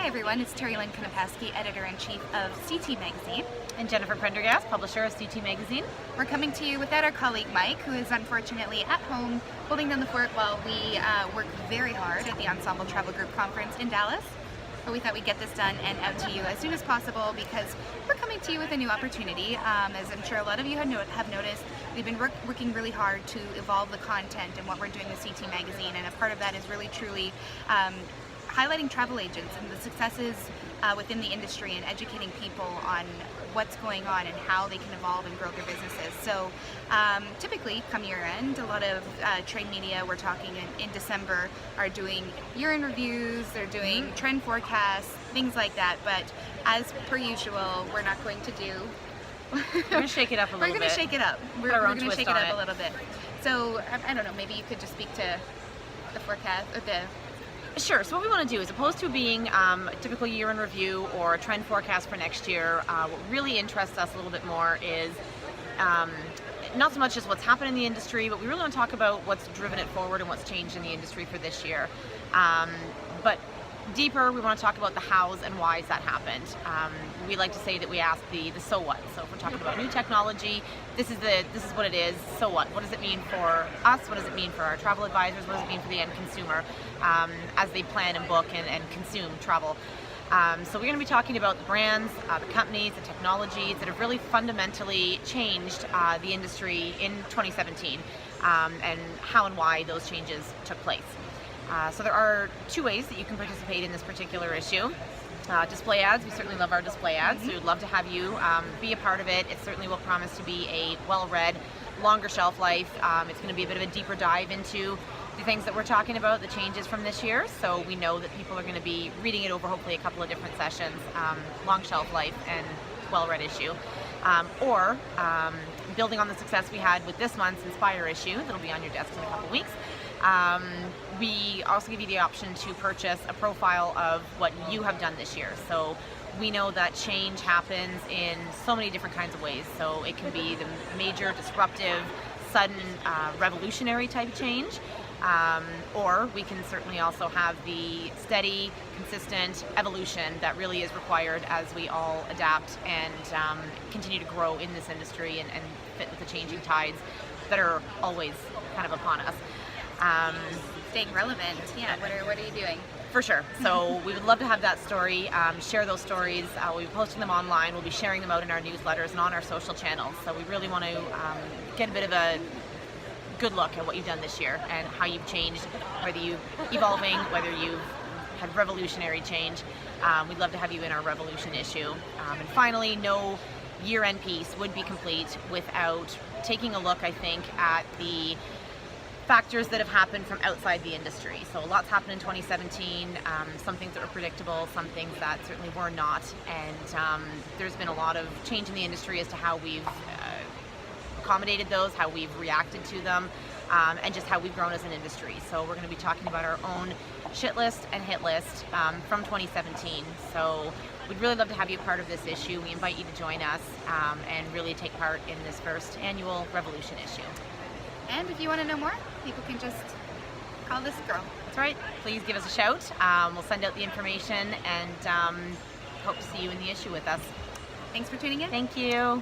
everyone, it's Terry Lynn Konopaski, Editor-in-Chief of CT Magazine. And Jennifer Prendergast, publisher of CT Magazine. We're coming to you without our colleague Mike, who is unfortunately at home holding down the fort while we work very hard at the Ensemble Travel Group Conference in Dallas. But we thought we'd get this done and out to you as soon as possible because we're coming to you with a new opportunity. As I'm sure a lot of you have noticed, we've been working really hard to evolve the content and what we're doing with CT Magazine, and a part of that is really truly highlighting travel agents and the successes within the industry and educating people on what's going on and how they can evolve and grow their businesses. So typically come year end, a lot of trade media, we're talking in December, are doing year-end reviews, they're doing trend forecasts, things like that. But as per usual, we're not going to do We're going to shake it up a little bit. We're going to shake it up. We're going to shake it up a little bit. So I don't know, maybe you could just speak to the forecast or the... Sure. So what we want to do, as opposed to being a typical year-end review or a trend forecast for next year, what really interests us a little bit more is not so much just what's happened in the industry, but we really want to talk about what's driven it forward and what's changed in the industry for this year. But deeper, we want to talk about the hows and whys that happened. We like to say that we ask the so what. So if we're talking about new technology, this is what it is. So what? What does it mean for us? What does it mean for our travel advisors? What does it mean for the end consumer as they plan and book and consume travel? So we're going to be talking about the brands, the companies, the technologies that have really fundamentally changed the industry in 2017 and how and why those changes took place. So there are two ways that you can participate in this particular issue. Display ads, we certainly love our display ads, so we'd love to have you be a part of it. It certainly will promise to be a well-read, longer shelf life. It's going to be a bit of a deeper dive into the things that we're talking about, the changes from this year, so we know that people are going to be reading it over hopefully a couple of different sessions, long shelf life and well-read issue. Or building on the success we had with this month's Inspire issue that'll be on your desk in a couple weeks. We also give you the option to purchase a profile of what you have done this year. So we know that change happens in so many different kinds of ways. So it can be the major, disruptive, sudden, revolutionary type change. Or we can certainly also have the steady, consistent evolution that really is required as we all adapt and continue to grow in this industry and fit with the changing tides that are always kind of upon us. Staying relevant, yeah. What are you doing? For sure. So we would love to have that story, share those stories. We'll be posting them online. We'll be sharing them out in our newsletters and on our social channels. So we really want to get a bit of a good look at what you've done this year and how you've changed, whether you're evolving, whether you've had revolutionary change. We'd love to have you in our revolution issue. And finally, no year-end piece would be complete without taking a look, I think, at the factors that have happened from outside the industry. So a lot's happened in 2017, some things that were predictable, some things that certainly were not, and there's been a lot of change in the industry as to how we've accommodated those, how we've reacted to them, and just how we've grown as an industry. So we're going to be talking about our own shit list and hit list from 2017. So we'd really love to have you a part of this issue. We invite you to join us and really take part in this first annual Revolution issue. And if you want to know more, people can just call this girl. That's right. Please give us a shout. We'll send out the information and hope to see you in the issue with us. Thanks for tuning in. Thank you.